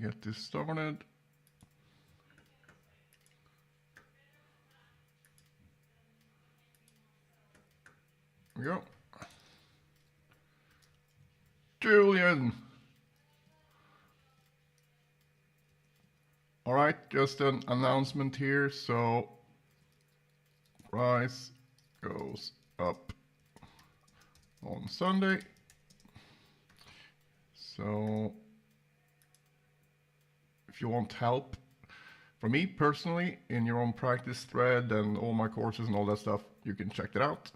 get this started. There we go. Julian. All right, just an announcement here. So price goes up on Sunday. So if you want help from me personally in your own practice thread and all my courses and all that stuff, you can check it out.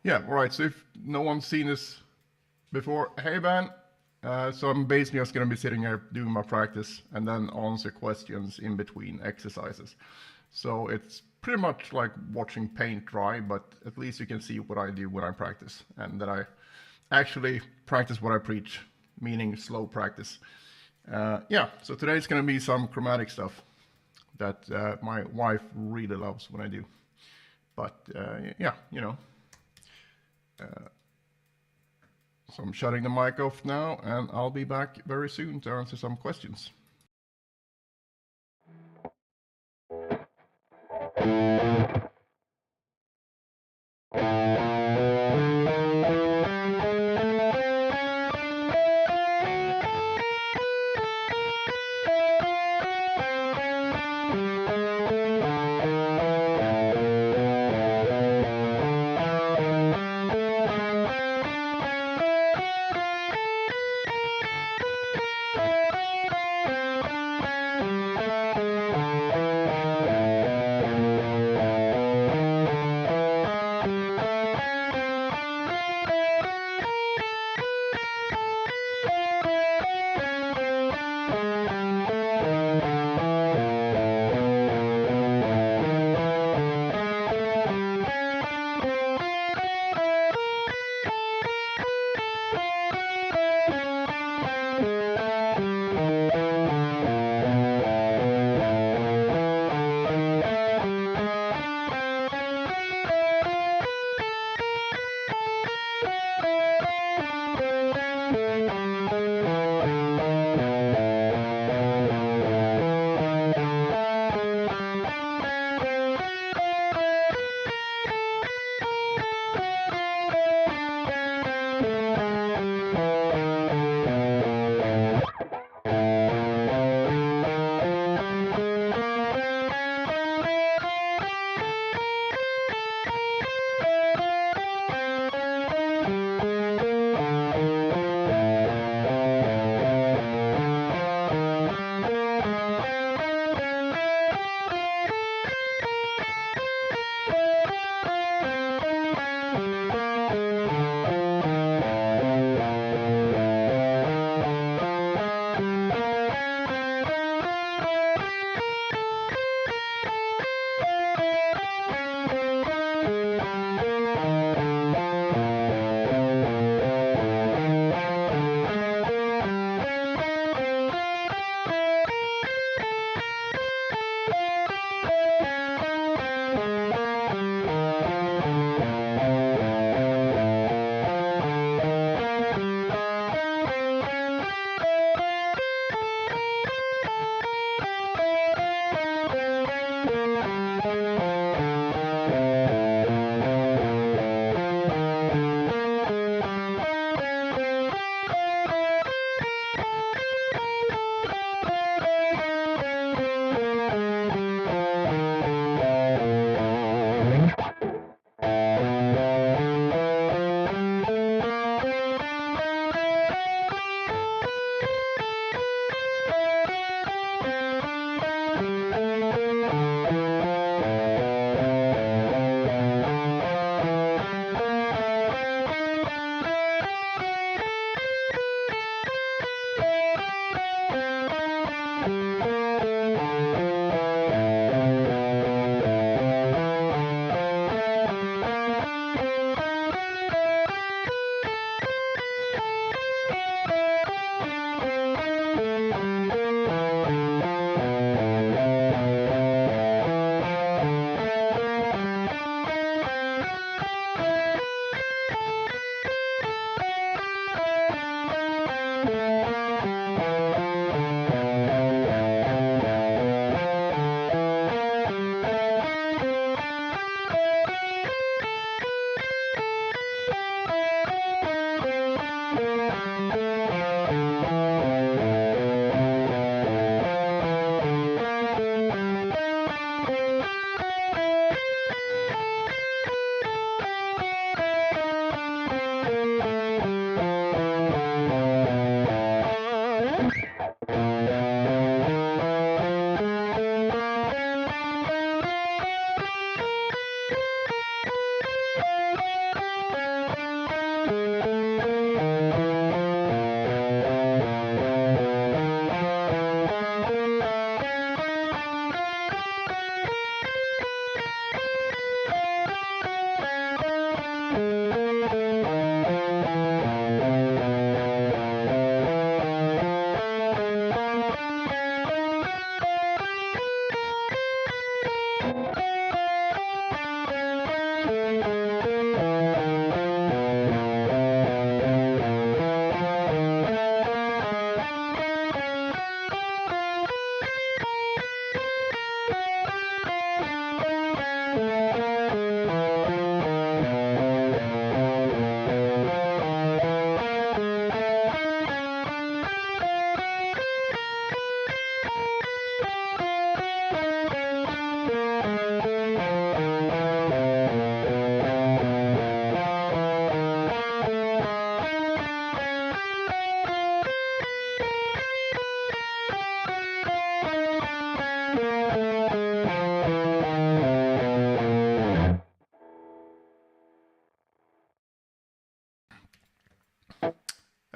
Yeah, all right, so if no one's seen this before, hey Ben, so I'm basically just gonna be sitting here doing my practice and then answer questions in between exercises. So it's pretty much like watching paint dry, but at least you can see what I do when I practice, and that I actually practice what I preach, meaning slow practice. Yeah, so today's gonna be some chromatic stuff that my wife really loves when I do. But yeah, you know. So I'm shutting the mic off now, and I'll be back very soon to answer some questions.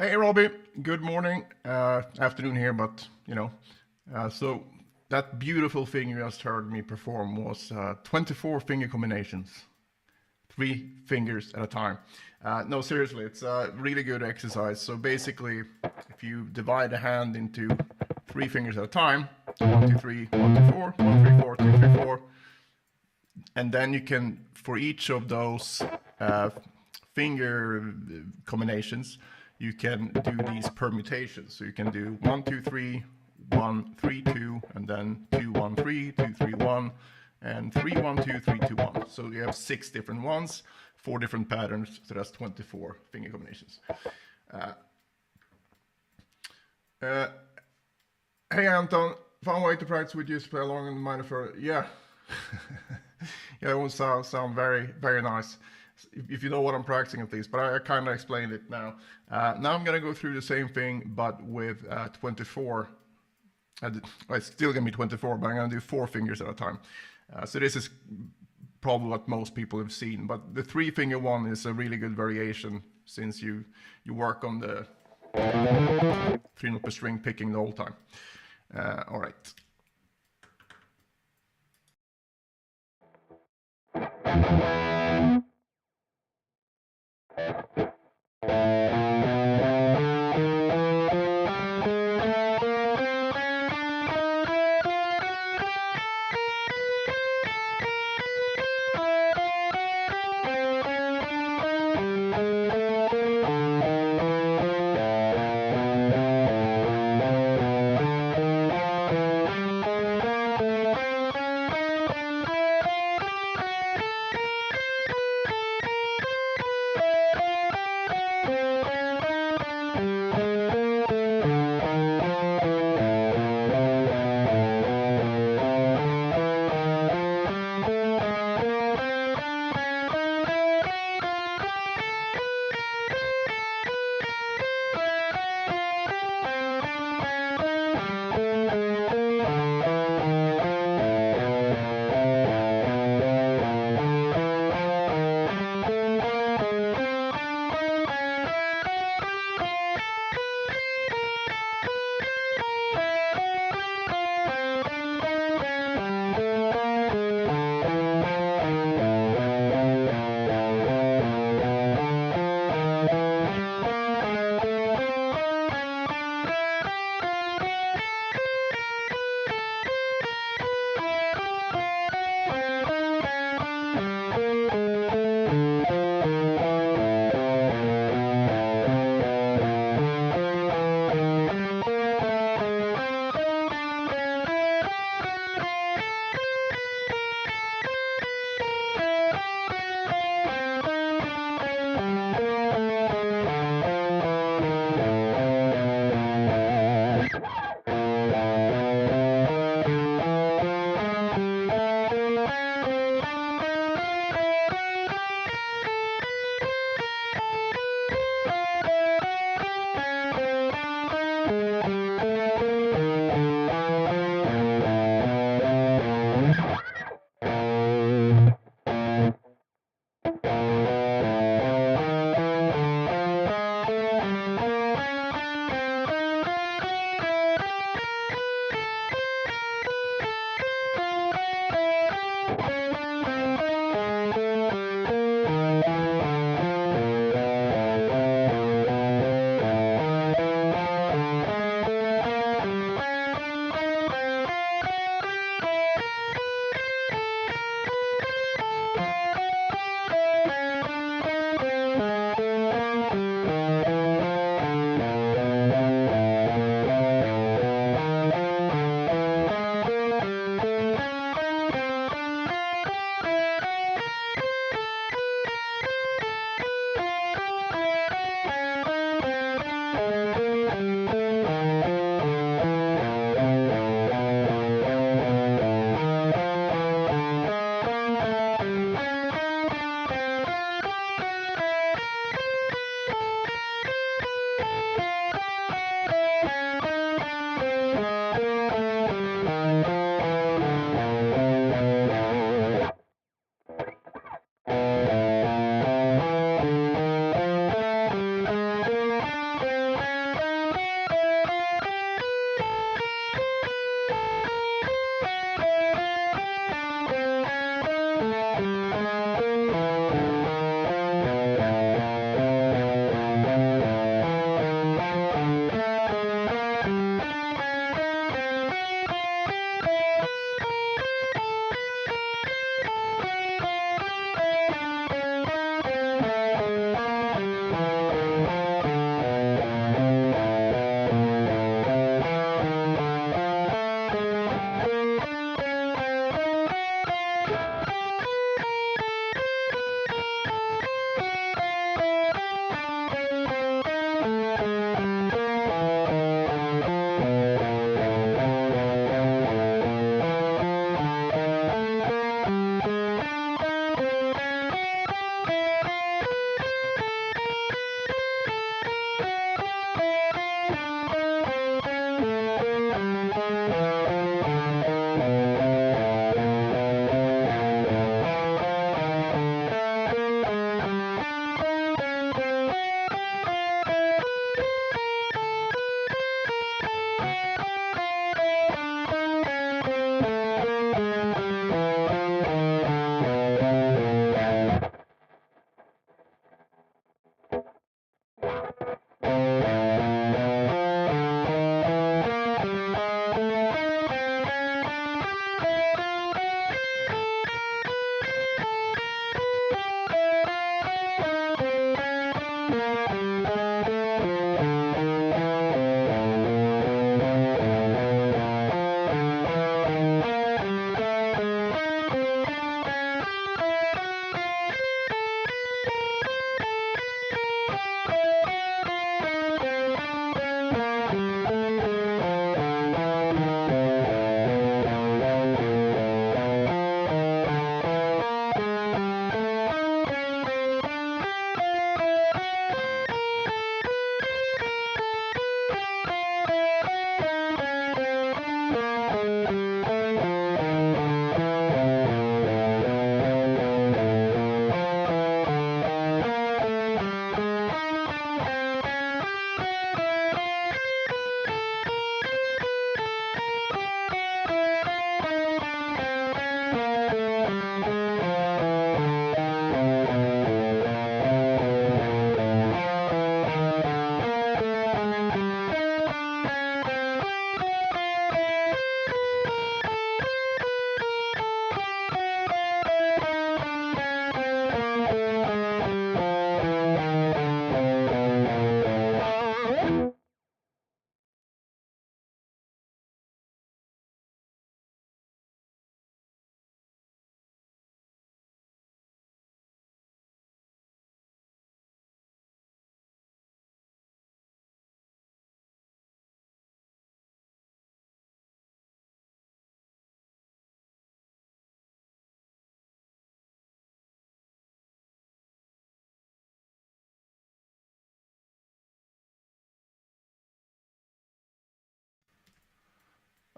Hey, Robbie. Good morning. Afternoon here, but you know. So that beautiful thing you just heard me perform was 24 finger combinations, 3 fingers at a time. No, seriously, it's a really good exercise. So basically, if you divide a hand into 3 fingers at a time, 1, 2, 3, 1, 2, 4, 1, 3, 4, 2, 3, 4, and then you can, for each of those finger combinations, you can do these permutations. So you can do 1, 2, 3, 1, 3, 2, and then 2, 1, 3, 2, 3, 1, and 3, 1, 2, 3, 2, 1. So you have 6 different ones, 4 different patterns, so that's 24 finger combinations. Hey Anton, fun way to practice with you to play along in the minor for, yeah. Yeah, it will sound very, very nice. If you know what I'm practicing at least, but I kind of explained it now. Now I'm going to go through the same thing, but with 24. It's still going to be 24, but I'm going to do 4 fingers at a time. So this is probably what most people have seen, but the 3-finger one is a really good variation since you work on the 3-note per string picking the whole time. All right.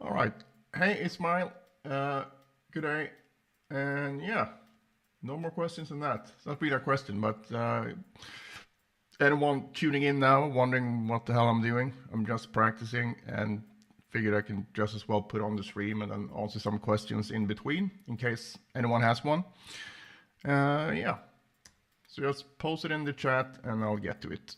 All right. Hey, Ismail. Good day. And yeah, no more questions than that. It's not really a question, but anyone tuning in now wondering what the hell I'm doing, I'm just practicing and figured I can just as well put on the stream and then answer some questions in between in case anyone has one. Yeah. So just post it in the chat and I'll get to it.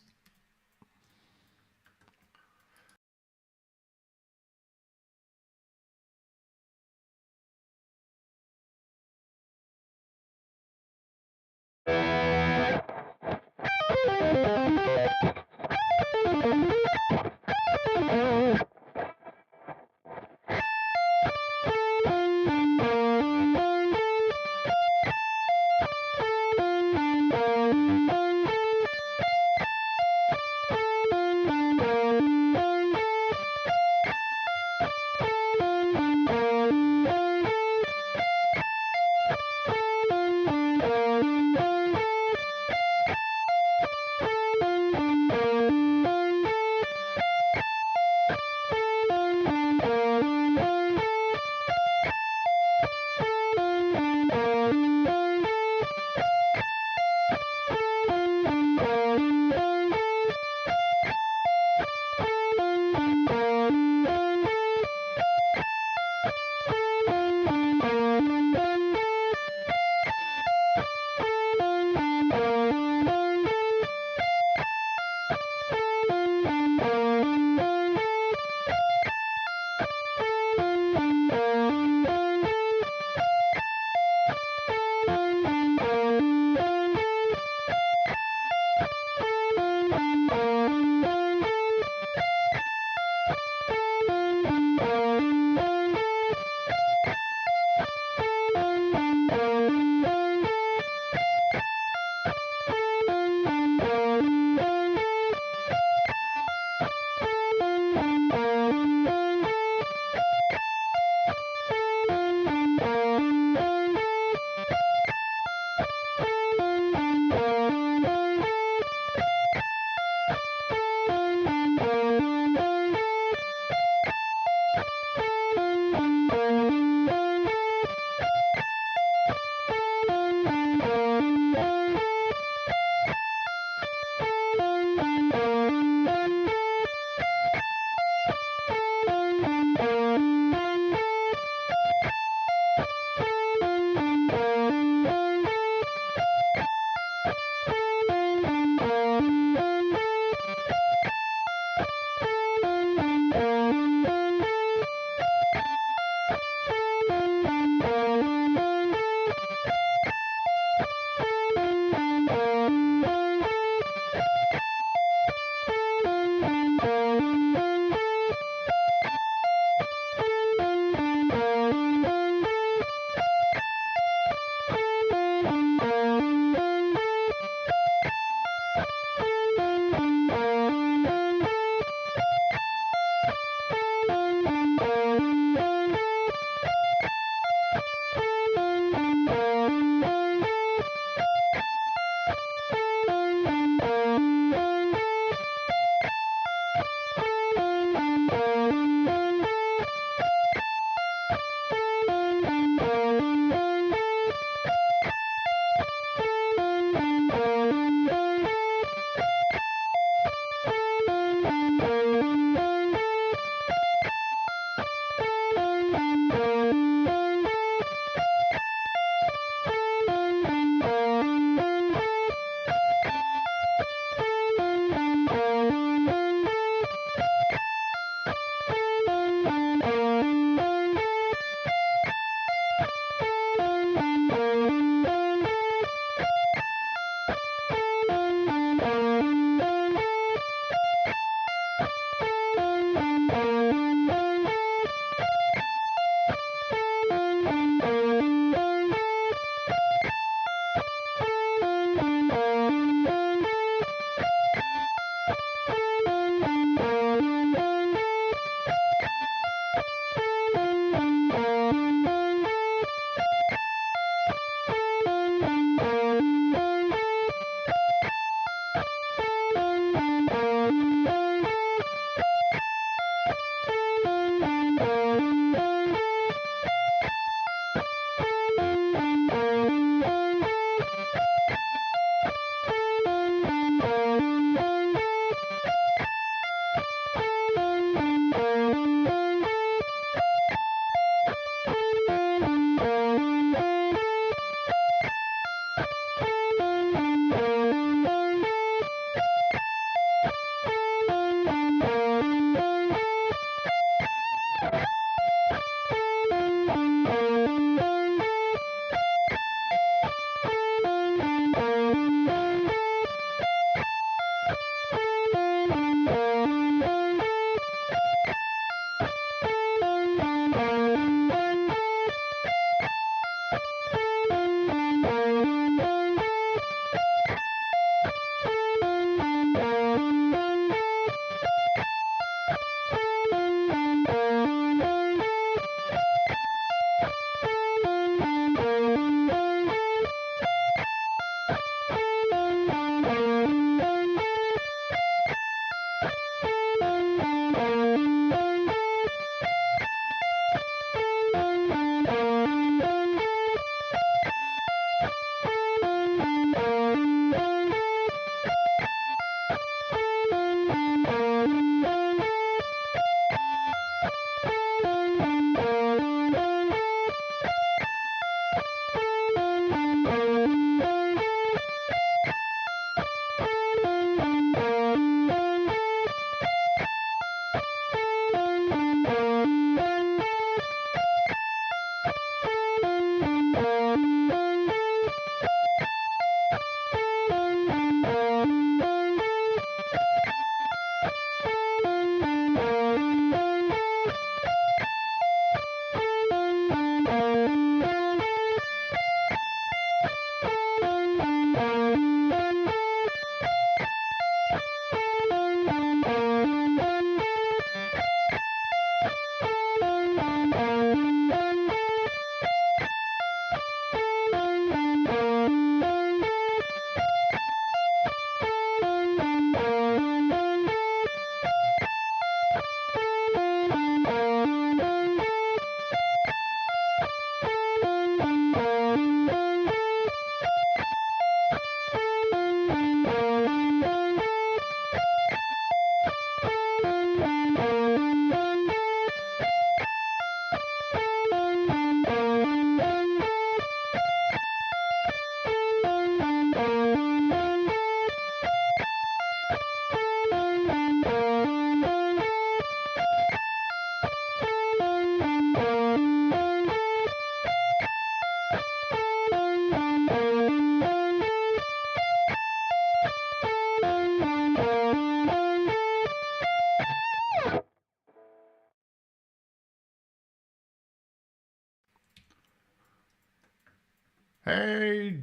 Hey,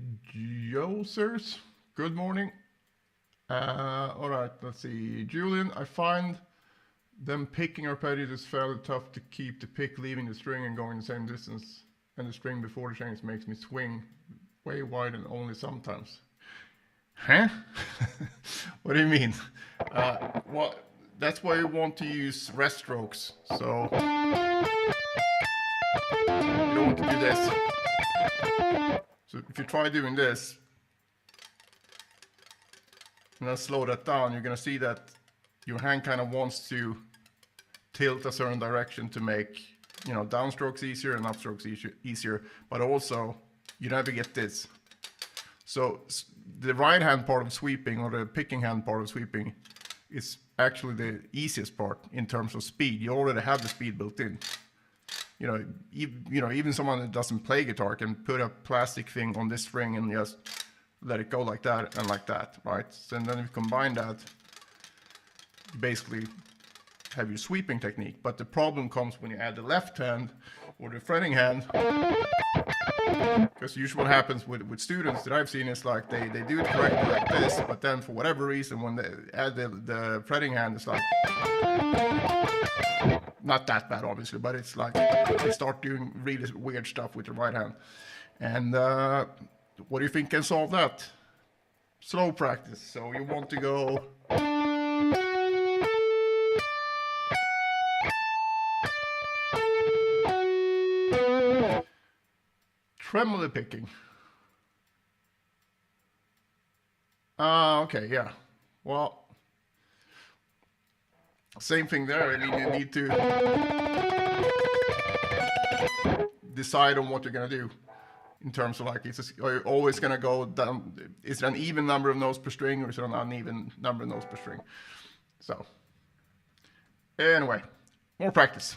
Josers. Good morning. All right, let's see. Julian, I find them picking arpeggios is fairly tough to keep the pick leaving the string and going the same distance, and the string before the change makes me swing way wide and only sometimes. Huh? What do you mean? What? That's why you want to use rest strokes. So you don't want to do this. So if you try doing this, and then slow that down, you're gonna see that your hand kind of wants to tilt a certain direction to make, you know, downstrokes easier and upstrokes easier, but also you never get this. So the right hand part of sweeping, or the picking hand part of sweeping, is actually the easiest part in terms of speed. You already have the speed built in. You know, even someone that doesn't play guitar can put a plastic thing on this string and just let it go like that and like that, right? So, and then if you combine that, you basically have your sweeping technique. But the problem comes when you add the left hand or the fretting hand, because usually what happens with students that I've seen is like they do it correctly like this, but then for whatever reason when they add the fretting hand, it's like not that bad obviously, but it's like they start doing really weird stuff with the right hand. And what do you think can solve that? Slow practice. So you want to go tremolo picking. Okay, yeah. Well, same thing there. I mean, you need to decide on what you're gonna do in terms of like, are you always gonna go down? Is it an even number of notes per string, or is it an uneven number of notes per string? So, anyway, more practice.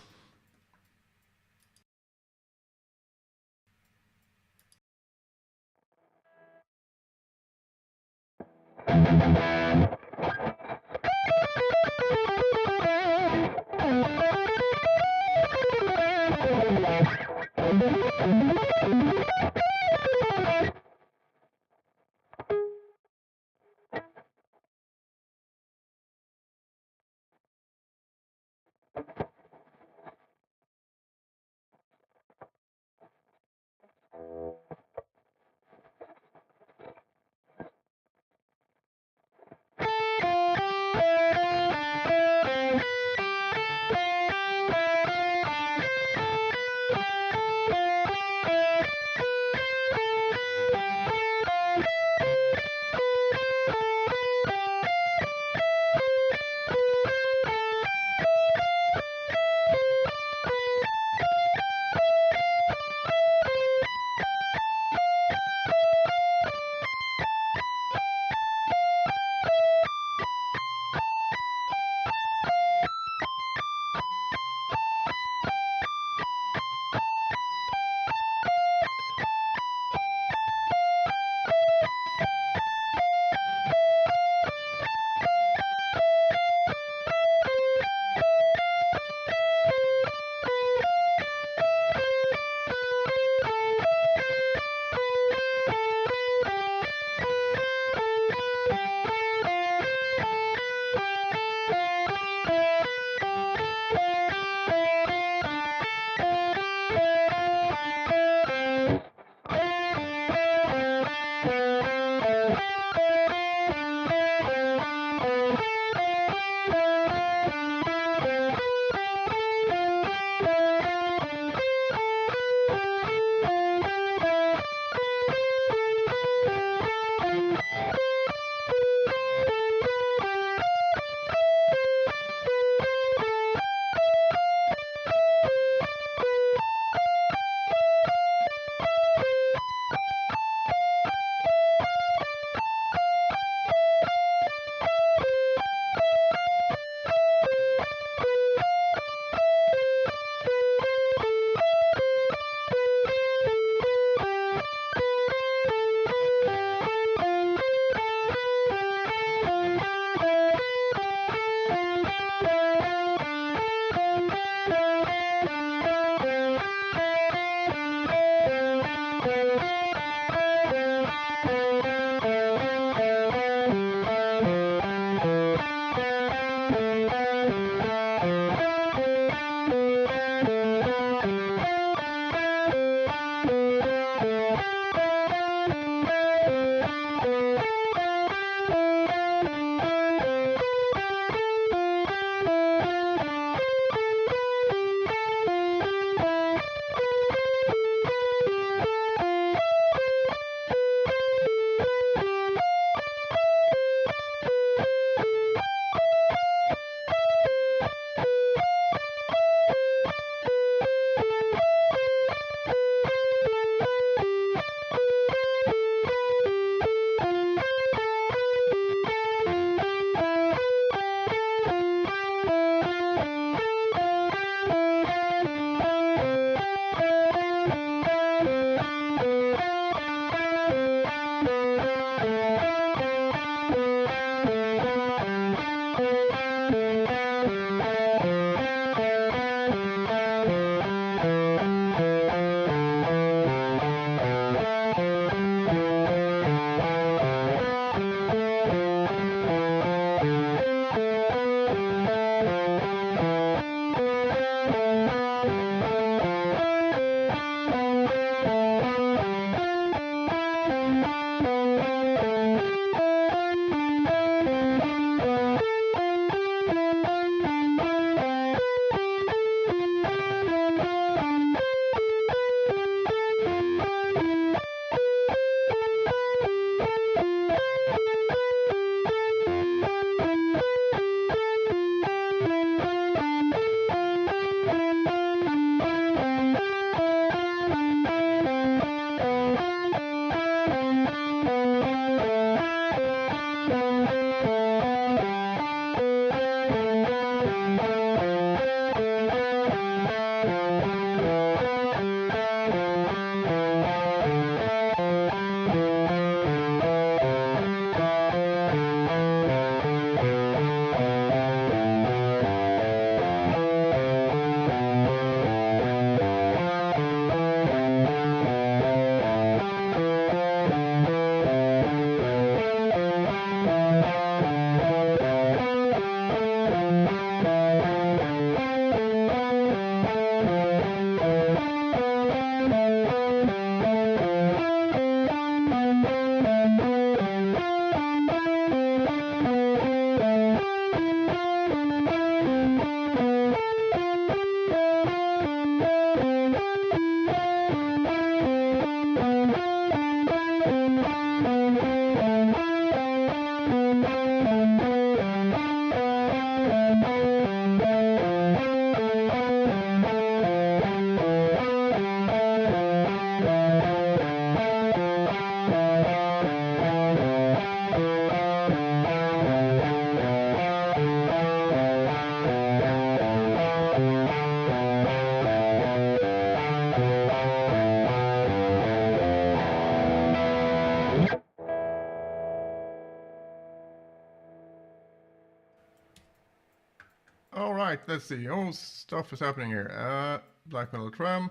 All right, let's see. Oh, stuff is happening here. Black metal tram.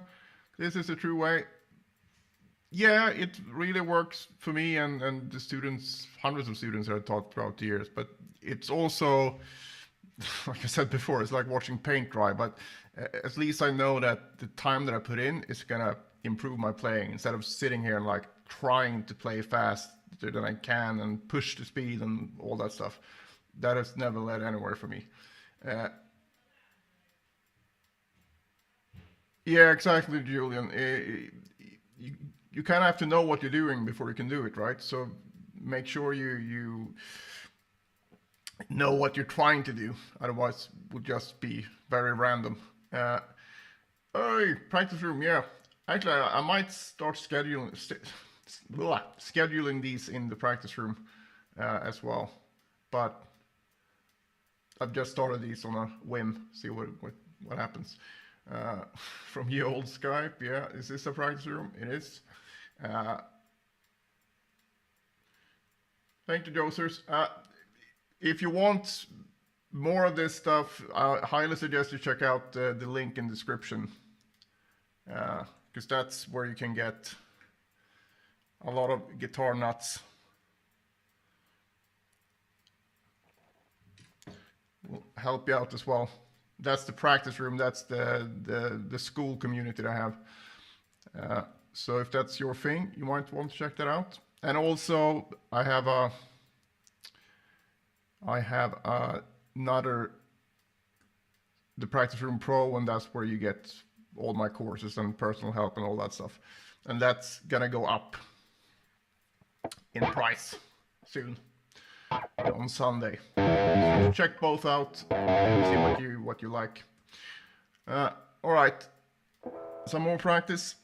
This is a true way. Yeah, it really works for me and the students, hundreds of students that I taught throughout the years. But it's also, like I said before, it's like watching paint dry. But at least I know that the time that I put in is gonna improve my playing instead of sitting here and like trying to play faster than I can and push the speed and all that stuff. That has never led anywhere for me. Uh, yeah, exactly, Julian. You, you kind of have to know what you're doing before you can do it, right? So make sure you know what you're trying to do. Otherwise, it would just be very random. Uh, oh, practice room, yeah. Actually, I might start scheduling these in the practice room as well. But I've just started these on a whim. See what happens. From ye old Skype, yeah. Is this a practice room? It is. Uh, Thank you, Josers. If you want more of this stuff, I highly suggest you check out the link in the description, because that's where you can get a lot of guitar nuts. Will help you out as well. That's the practice room. That's the school community that I have. So if that's your thing, you might want to check that out. And also, I have another, the Practice Room Pro, and that's where you get all my courses and personal help and all that stuff. And that's gonna go up in price soon on Sunday. So check both out and see what you like. All right, some more practice.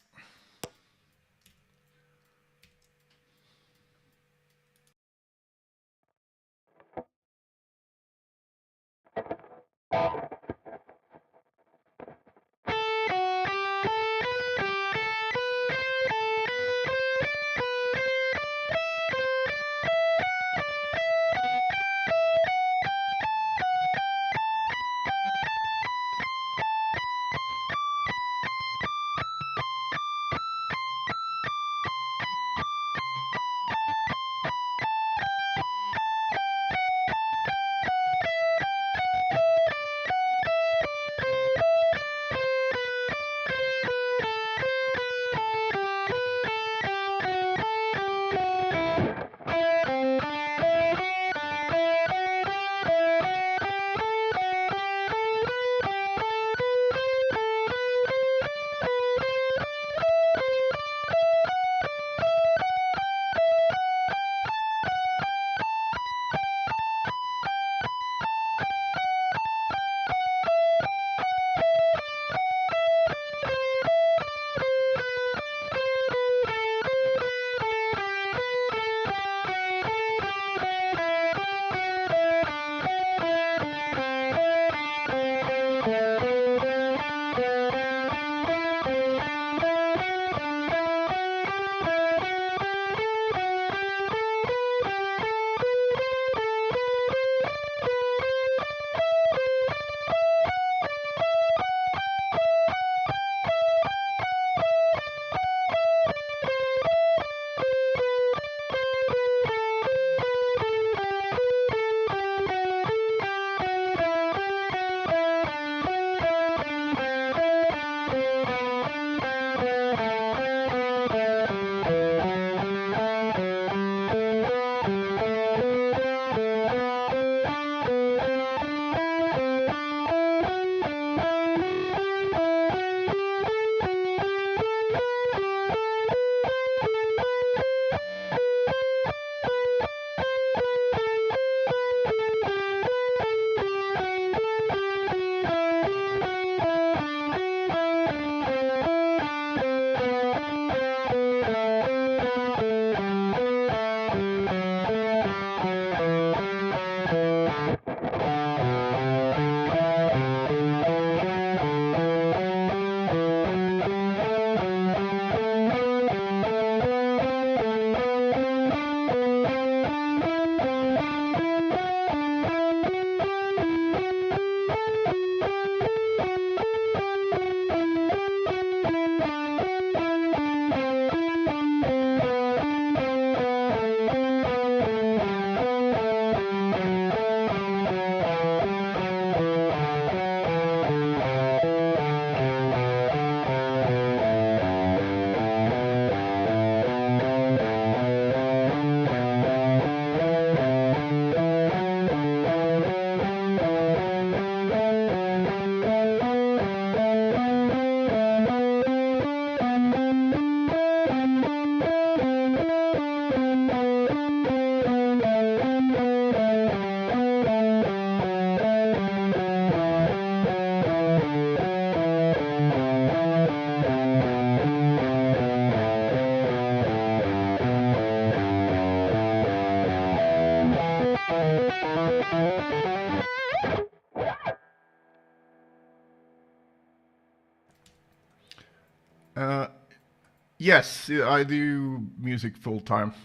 Yes, I do music full time.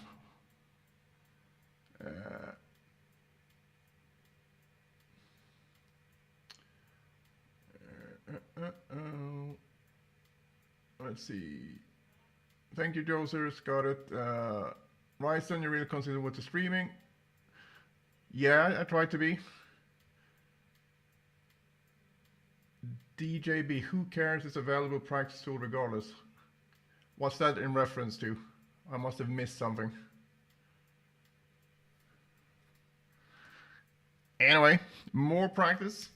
Let's see. Thank you, Josers. Got it. Ryzen, you really consider what to streaming? Yeah, I try to be. DJB, who cares? It's a valuable practice tool regardless. What's that in reference to? I must have missed something. Anyway, more practice.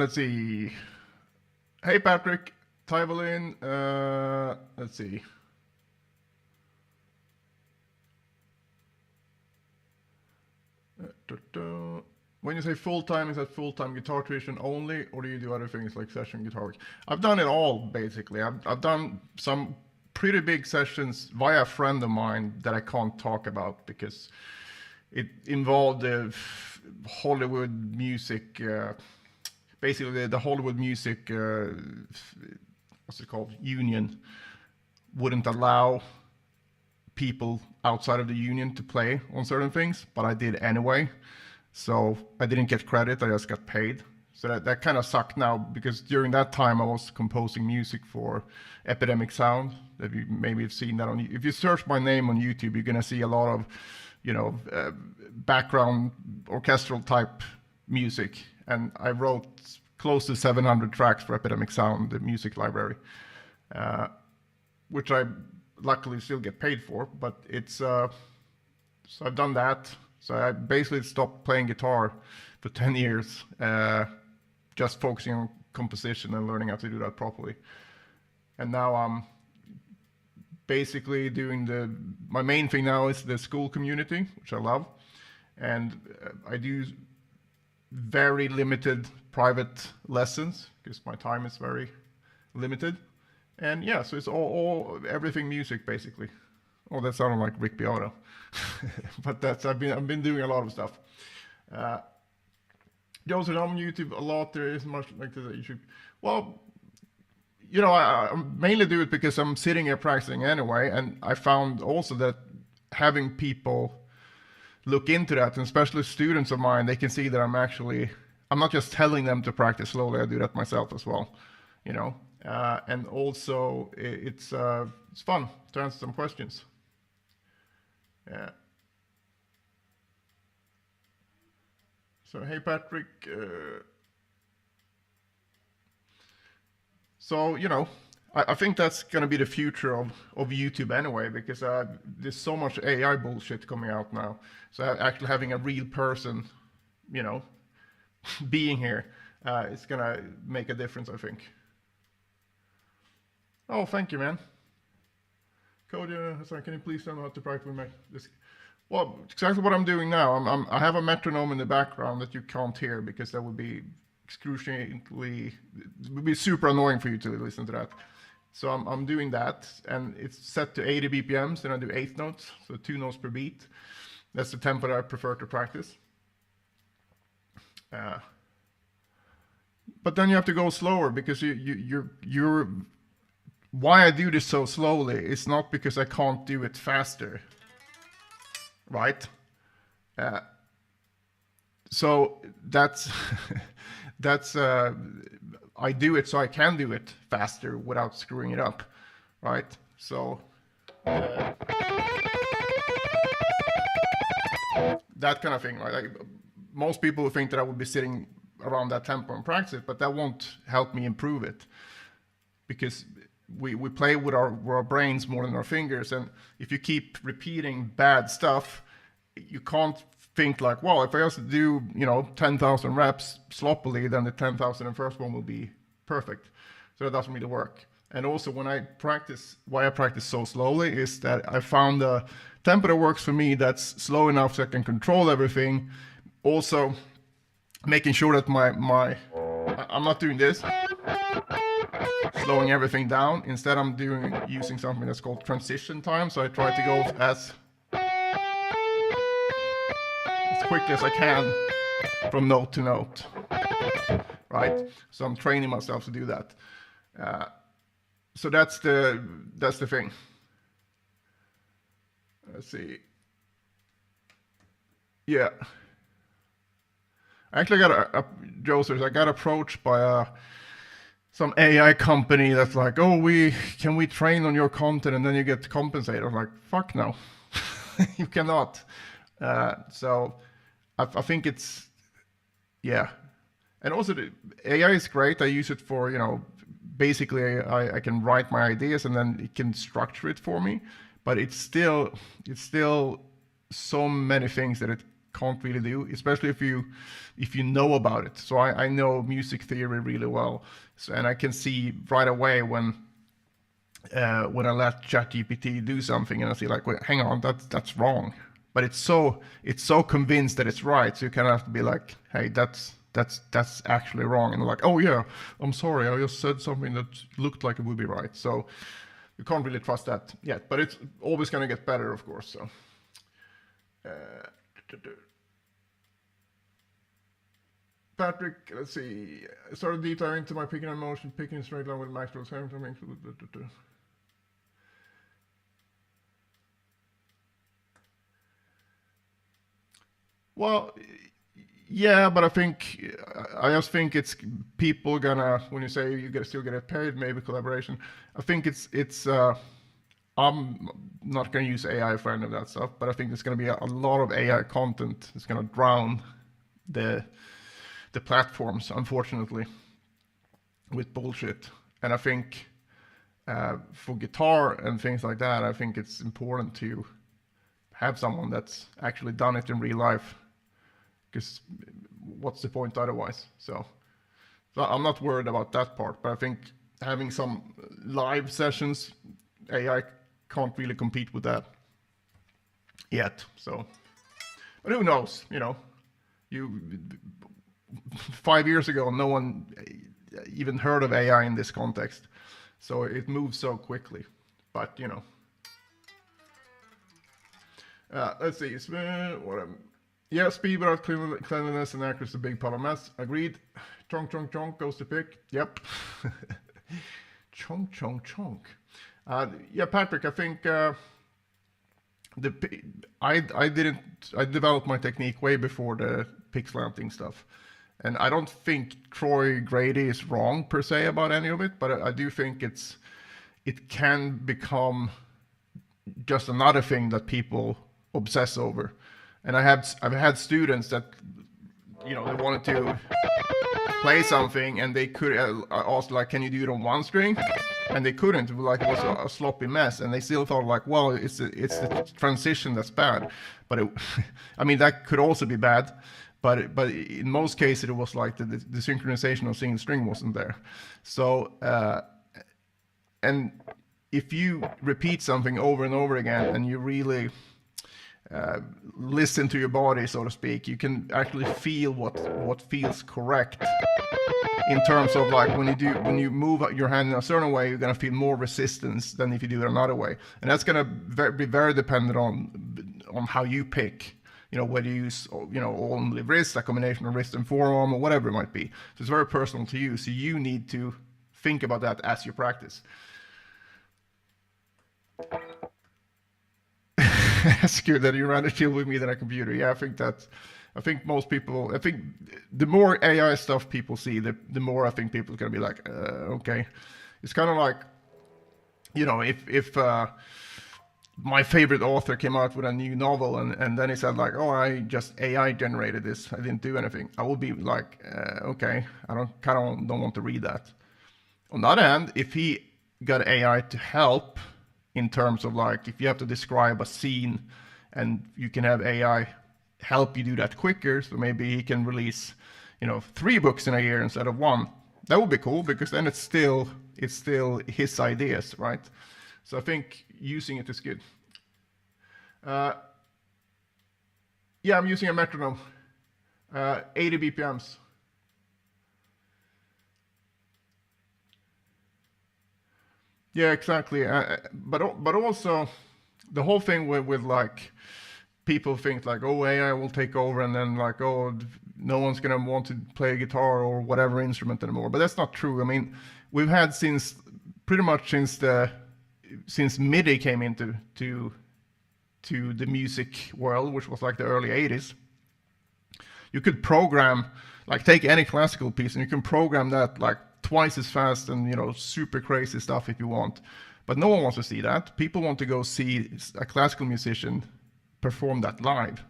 Let's see. Hey Patrick, Tyvolin. Let's see. When you say full time, is that full time guitar tuition only, or do you do other things like session guitar work? I've done it all basically. I've done some pretty big sessions via a friend of mine that I can't talk about because it involved Hollywood music. Basically, the Hollywood music, what's it called, union, wouldn't allow people outside of the union to play on certain things, but I did anyway. So I didn't get credit, I just got paid. So that kind of sucked now, because during that time I was composing music for Epidemic Sound. That you maybe have seen that on. If you search my name on YouTube, you're gonna see a lot of, background orchestral type music, and I wrote close to 700 tracks for Epidemic Sound, the music library, which I luckily still get paid for. But it's so I've done that. So I basically stopped playing guitar for 10 years, just focusing on composition and learning how to do that properly. And now I'm basically doing my main thing now is the school community, which I love. And I do very limited private lessons because my time is very limited. And yeah, so it's everything music basically. Oh, that sounded like Rick Beato. But I've been doing a lot of stuff. Joseph, on YouTube a lot. There isn't much like this at YouTube. Well, I mainly do it because I'm sitting here practicing anyway, and I found also that having people look into that, and especially students of mine, they can see that I'm not just telling them to practice slowly. I do that myself as well, and also it's fun to answer some questions. Yeah. So hey Patrick. So I think that's gonna be the future of YouTube anyway, because there's so much AI bullshit coming out now. So actually having a real person, being here, is gonna make a difference, I think. Oh, thank you, man. Cody, sorry, can you please tell me how to practice with this? Well, exactly what I'm doing now. I have a metronome in the background that you can't hear, because that would be excruciatingly, it would be super annoying for you to listen to that. So I'm doing that, and it's set to 80 BPMs, and I do 8 notes, so 2 notes per beat. That's the tempo that I prefer to practice. But then you have to go slower, because you're why I do this so slowly is not because I can't do it faster, right? So that's I do it so I can do it faster without screwing it up, right? So that kind of thing, right? Most people think that I would be sitting around that tempo and practice it, but that won't help me improve it, because we play with our brains more than our fingers, and if you keep repeating bad stuff, you can't think like, well, if I just do 10,000 reps sloppily, then the 10,001st one will be perfect. So that doesn't really work. And also, when I practice, why I practice so slowly is that I found a tempo that works for me that's slow enough so I can control everything. Also, making sure that I'm not doing this, slowing everything down. Instead, I'm using something that's called transition time. So I try to go as quickly as I can from note to note, right? So I'm training myself to do that. So that's the thing. Let's see. Yeah. Actually, I got approached by some AI company that's like, oh, can we train on your content and then you get compensated? I'm like, fuck no, you cannot. So I think it's, yeah. And also the AI is great. I use it for, basically I can write my ideas and then it can structure it for me, but it's still so many things that it can't really do, especially if you know about it. So I know music theory really well, and I can see right away when I let ChatGPT do something and I see like, wait, hang on, that's wrong. But it's so convinced that it's right, so you kind of have to be like, hey, that's actually wrong. And they're like, oh yeah, I'm sorry, I just said something that looked like it would be right. So you can't really trust that yet, but it's always gonna get better, of course. So. Patrick, let's see. I started deep diving into my picking and motion, picking straight line with Maxwell's Hamilton. Well, Yeah, but I just think it's people gonna, when you say you get still get paid, maybe collaboration. I think I'm not gonna use AI for any of that stuff, but I think there's gonna be a lot of AI content that's gonna drown the the platforms, unfortunately, with bullshit. And I think for guitar and things like that, I think it's important to have someone that's actually done it in real life, because what's the point otherwise? So I'm not worried about that part, but I think having some live sessions, AI can't really compete with that yet. So, but who knows? You 5 years ago, no one even heard of AI in this context, so it moves so quickly. But let's see. Yeah, speed without cleanliness and accuracy is a big part of mess. Agreed. Chonk, chonk, chonk goes to pick. Yep. Chonk, chonk, chonk. Yeah, Patrick, I think I developed my technique way before the pick slanting stuff. And I don't think Troy Grady is wrong per se about any of it, but I do think it can become just another thing that people obsess over. And I've had students that they wanted to play something and they could ask like, can you do it on one string? And they couldn't. It was a sloppy mess, and they still thought like, well, it's the transition that's bad. But I mean, that could also be bad. But in most cases, it was like the synchronization of single string wasn't there. So and if you repeat something over and over again, and you really listen to your body, so to speak, you can actually feel what feels correct. In terms of like when you move your hand in a certain way, you're gonna feel more resistance than if you do it another way, and that's gonna be very dependent on how you pick. Whether you use only wrist, a combination of wrist and forearm, or whatever it might be. So it's very personal to you. So you need to think about that as you practice. That's good that you rather chill with me than a computer. Yeah, I think most people, the more AI stuff people see, the more I think people are gonna be like, okay. It's kind of like, if my favorite author came out with a new novel and then he said like, oh, I just AI generated this, I didn't do anything, I would be like, okay, I don't want to read that. On the other hand, if he got AI to help in terms of like, if you have to describe a scene and you can have AI help you do that quicker, so maybe he can release 3 books in a year instead of 1, that would be cool, because then it's still his ideas, right? So I think using it is good. Yeah, I'm using a metronome, 80 BPMs. Yeah, exactly. But also the whole thing with like, people think like, oh, AI will take over, and then like, oh, no one's gonna want to play guitar or whatever instrument anymore. But that's not true. I mean, we've had pretty much since MIDI came into the music world, which was like the early 80s. You could program, like, take any classical piece and you can program that like twice as fast and super crazy stuff if you want. But no one wants to see that. People want to go see a classical musician perform that live.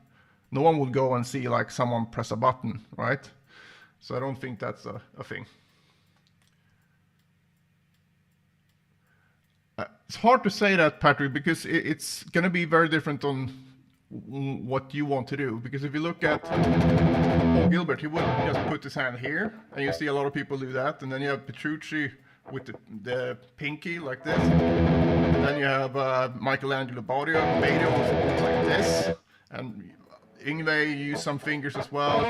No one would go and see like someone press a button, right? So I don't think that's a thing. It's hard to say that, Patrick, because it's going to be very different on what you want to do. Because if you look at Paul Gilbert, he would just put his hand here, and you see a lot of people do that. And then you have Petrucci with the pinky like this. And then you have Michelangelo Badio like this. And Yngwie used some fingers as well.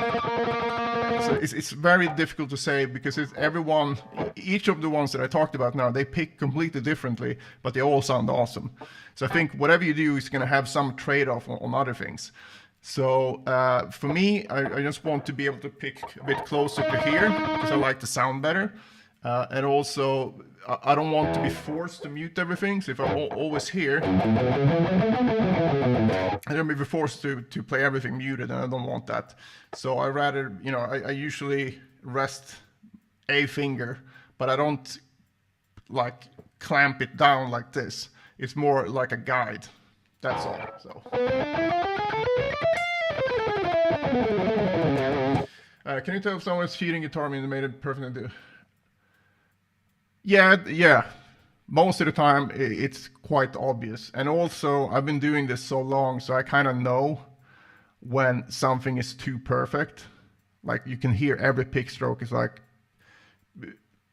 So it's very difficult to say, because each of the ones that I talked about now, they pick completely differently, but they all sound awesome. So I think whatever you do is going to have some trade-off on other things. So for me, I just want to be able to pick a bit closer to here, because I like the sound better. And also, I don't want to be forced to mute everything. So if I'm always here, I don't be forced to play everything muted, and I don't want that. So I rather, you know, I usually rest a finger, but I don't like clamp it down like this. It's more like a guide. That's all. So. Can you tell if someone's cheating guitar means they made it perfectly? Yeah. Most of the time, it's quite obvious. And also, I've been doing this so long, so I kind of know when something is too perfect. Like, you can hear every pick stroke is like,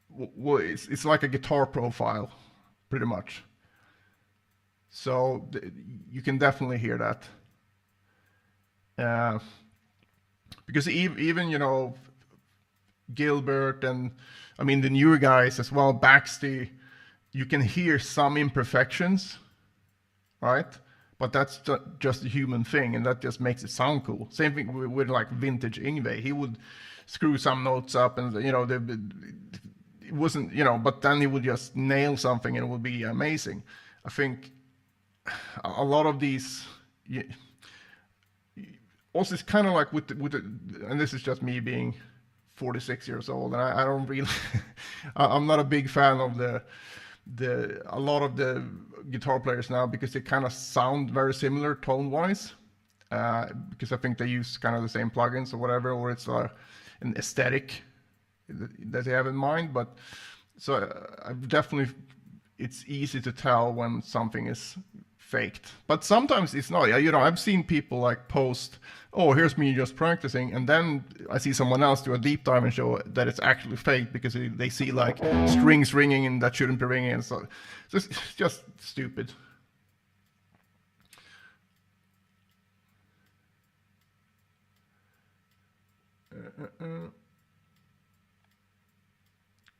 well, it's like a guitar profile, pretty much. So you can definitely hear that. Because even, you know, Gilbert and, I mean, the newer guys as well, Baxty, you can hear some imperfections, right? But that's just a human thing, and that just makes it sound cool. Same thing with like vintage Yngwie. He would screw some notes up, and you know, it wasn't, you know, but then he would just nail something, and it would be amazing. I think a lot of these. Also, it's kind of like with the, and this is just me being 46 years old, and I don't really, I'm not a big fan of a lot of the guitar players now, because they kind of sound very similar tone-wise, because I think they use kind of the same plugins or whatever, or it's an aesthetic that they have in mind. But so I've definitely, it's easy to tell when something is faked, but sometimes it's not. You know, I've seen people like post, oh, here's me just practicing, and then I see someone else do a deep dive and show that it's actually fake, because they see like strings ringing and that shouldn't be ringing, and so it's just stupid. uh.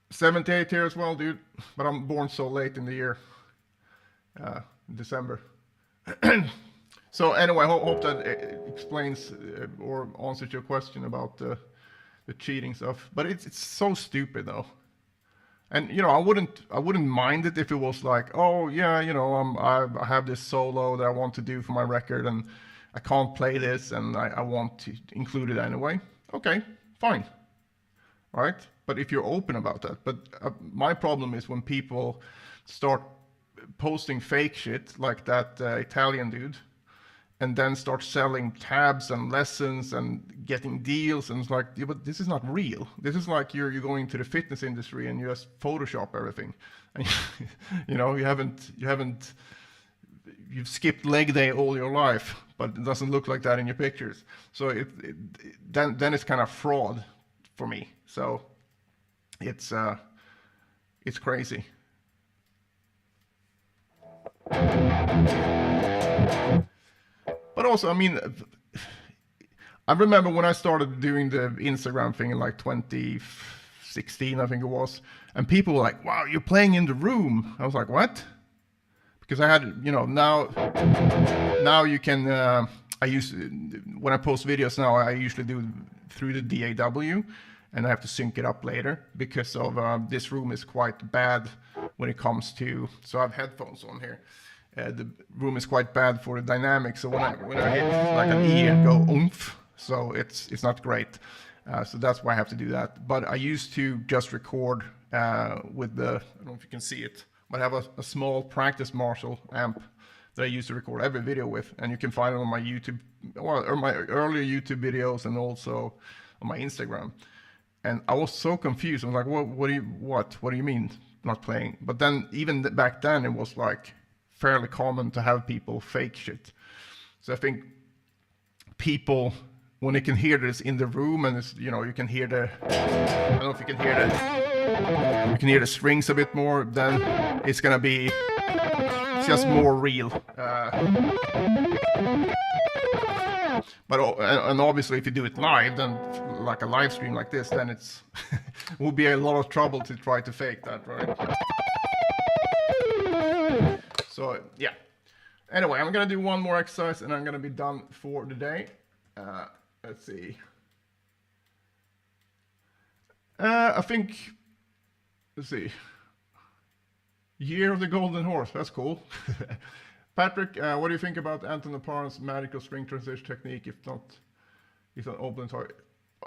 78 here as well, dude, but I'm born so late in the year. December. So anyway, hope that explains or answers your question about the cheating stuff. But it's so stupid though. And you know, I wouldn't mind it if it was like, oh yeah, you know, I have this solo that I want to do for my record, and I can't play this, and I want to include it anyway. Okay, fine, right? But if you're open about that. But my problem is when people start posting fake shit like that Italian dude, and then start selling tabs and lessons and getting deals, and it's like, yeah, but this is not real. This is like you're going to the fitness industry and you just Photoshop everything, and you know, you've skipped leg day all your life, but it doesn't look like that in your pictures. So then it's kind of fraud for me. So it's crazy. But also, I mean, I remember when I started doing the Instagram thing in like 2016, I think it was, and people were like, wow, you're playing in the room. I was like, what? Because I had, you know, now you can, when I post videos now, I usually do through the DAW, and I have to sync it up later because of this room is quite bad when it comes to, so I have headphones on here. The room is quite bad for the dynamics, so when I hit like an E and go oomph, so it's not great. So that's why I have to do that. But I used to just record with the, I don't know if you can see it, but I have a small practice Marshall amp that I used to record every video with, and you can find it on my YouTube, or my earlier YouTube videos, and also on my Instagram. And I was so confused. I was like, what do you mean not playing? But then even back then, it was like fairly common to have people fake shit. So I think people, when they can hear this in the room, and it's, you know, you can hear the, I don't know if you can hear the strings a bit more, then it's gonna be, it's just more real. But and obviously, if you do it live, then like a live stream like this, then it's it will be a lot of trouble to try to fake that, right? So yeah. Anyway, I'm gonna do one more exercise, and I'm gonna be done for the day. Let's see. I think let's see. Year of the Golden Horse. That's cool. Patrick, what do you think about Anton Parn's magical string transition technique? If not, he's an open target.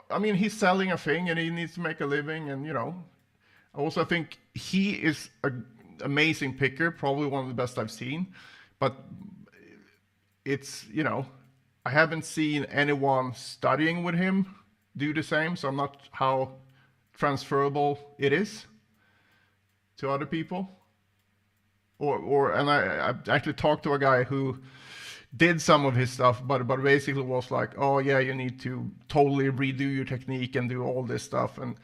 I mean, he's selling a thing and he needs to make a living, and I also think he is an amazing picker, probably one of the best I've seen. But it's, I haven't seen anyone studying with him do the same, so I'm not how transferable it is to other people. And I actually talked to a guy who did some of his stuff, but basically was like, oh yeah, you need to totally redo your technique and do all this stuff, and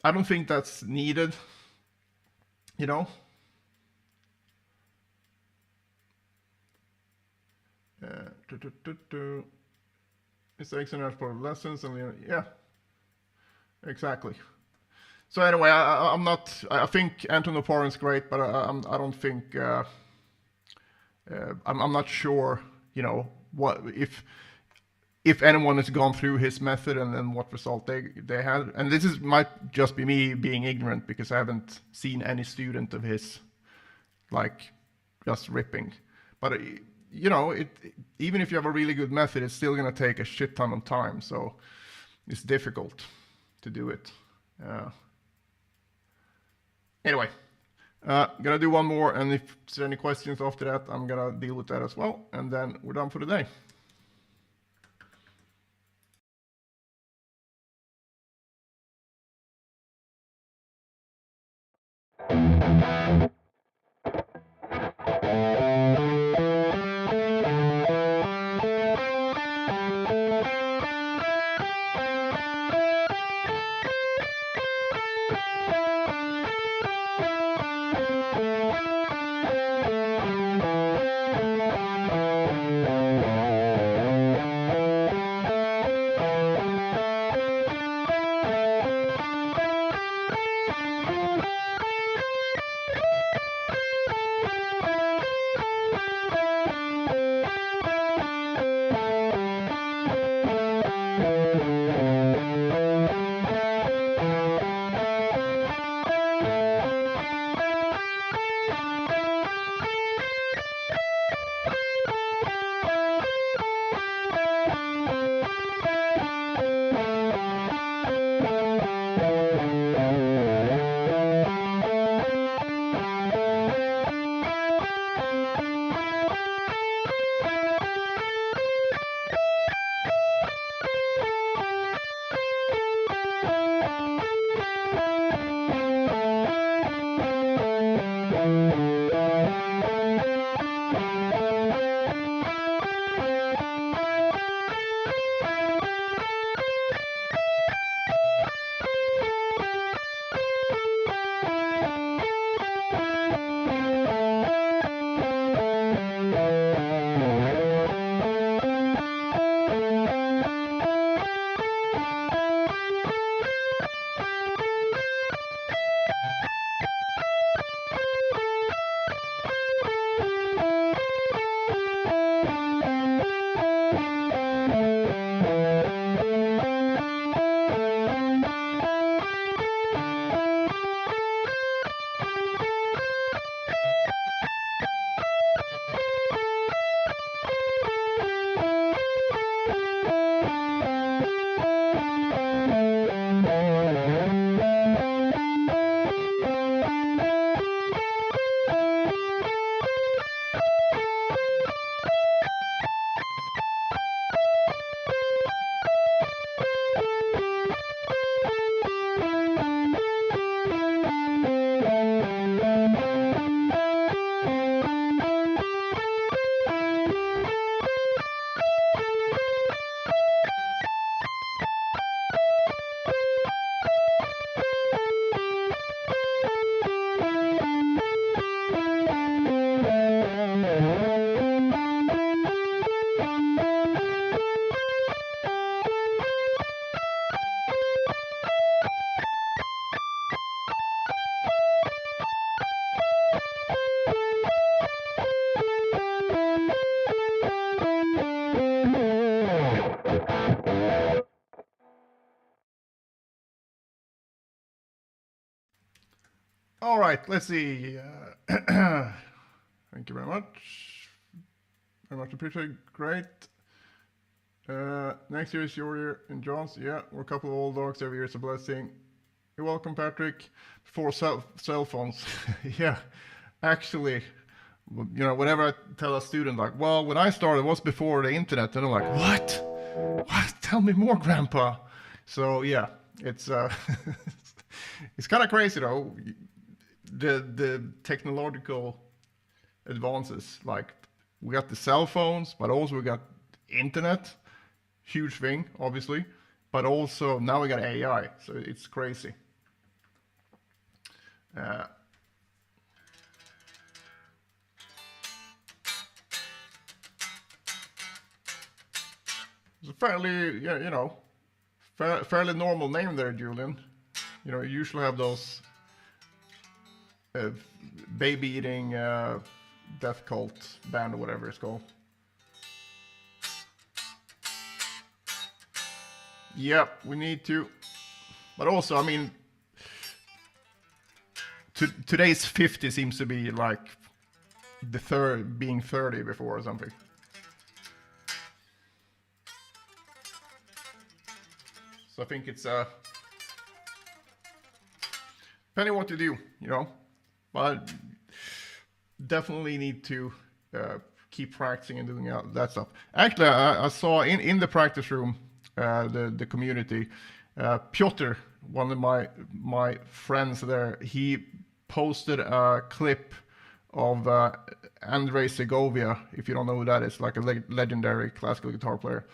I don't think that's needed, It's excellent for lessons, and yeah, exactly. So anyway, I'm not. I think Anton is great, but I don't think. I'm not sure. What if anyone has gone through his method and then what result they had. And this might just be me being ignorant because I haven't seen any student of his like just ripping. But even if you have a really good method, it's still gonna take a shit ton of time. So it's difficult to do it. Anyway, gonna do one more, and if there's any questions after that, I'm gonna deal with that as well, and then we're done for the day. All right, let's see. Thank you very much. Very much appreciated. Great. Next year is your year in John's. Yeah, we're a couple of old dogs. Every year is a blessing. You're welcome, Patrick. Before cell phones. Yeah, actually, whenever I tell a student, like, well, when I started, it was before the internet, and they're like, what? What? Tell me more, Grandpa. So yeah, it's it's kind of crazy though. The technological advances, like we got the cell phones, but also we got internet, huge thing, obviously, but also now we got AI, so it's crazy. It's a fairly, yeah, fairly normal name there, Julian. You usually have those uh, baby eating death cult band or whatever it's called. Yep, we need to. But also, I mean, today's 50 seems to be like the third being 30 before or something. So I think it's depending what you do, but definitely need to keep practicing and doing that stuff. Actually, I saw in the practice room, the community, Piotr, one of my friends there, he posted a clip of Andrei Segovia. If you don't know who that is, like a legendary classical guitar player.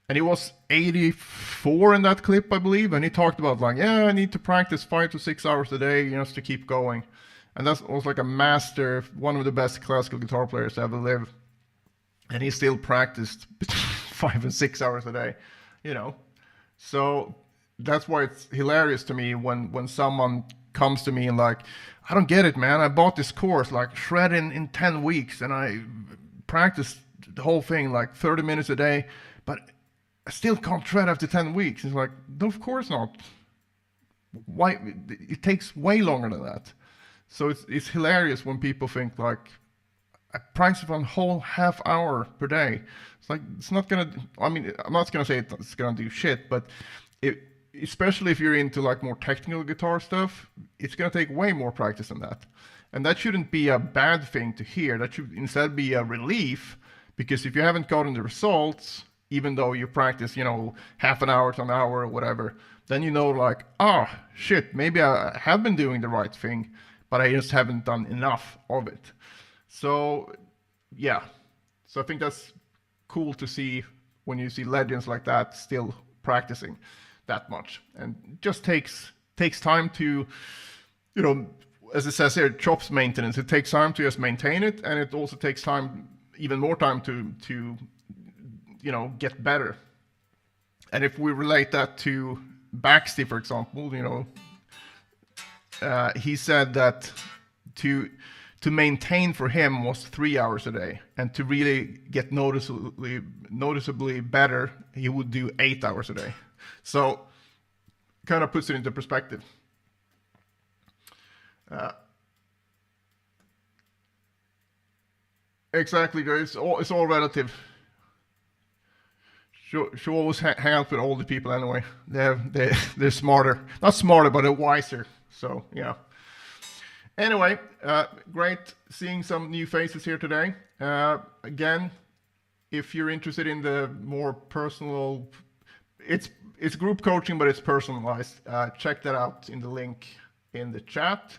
And he was 84 in that clip, I believe. And he talked about like, yeah, I need to practice 5 to 6 hours a day, just to keep going. And that was like a master, one of the best classical guitar players to ever live. And he still practiced 5 and 6 hours a day, So that's why it's hilarious to me when someone comes to me and like, I don't get it, man. I bought this course, like shred in 10 weeks, and I practiced the whole thing like 30 minutes a day, but I still can't shred after 10 weeks. It's like, no, of course not. Why? It takes way longer than that. So it's hilarious when people think like, I practice for a whole half hour per day. It's like, it's not gonna, I mean, I'm not gonna say it's gonna do shit, but especially if you're into like more technical guitar stuff, it's gonna take way more practice than that. And that shouldn't be a bad thing to hear. That should instead be a relief, because if you haven't gotten the results, even though you practice, half an hour to an hour or whatever, then like, shit, maybe I have been doing the right thing, but I just haven't done enough of it. So, yeah. So I think that's cool to see when you see legends like that still practicing that much. And it just takes time to, as it says here, chops maintenance. It takes time to just maintain it, and it also takes time, even more time to get better. And if we relate that to Baxter, for example, he said that to maintain for him was 3 hours a day, and to really get noticeably better, he would do 8 hours a day. So, kind of puts it into perspective. Exactly, guys. It's all relative. Should always hang out with older people anyway. They're smarter, not smarter, but they're wiser. So yeah. Anyway, great seeing some new faces here today. Again, if you're interested in the more personal, it's group coaching, but it's personalized. Check that out in the link in the chat.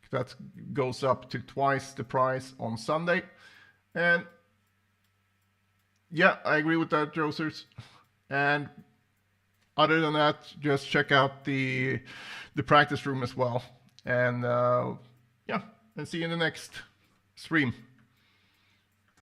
That goes up to twice the price on Sunday. And yeah, I agree with that, Josers. And other than that, just check out the practice room as well. And yeah, and see you in the next stream.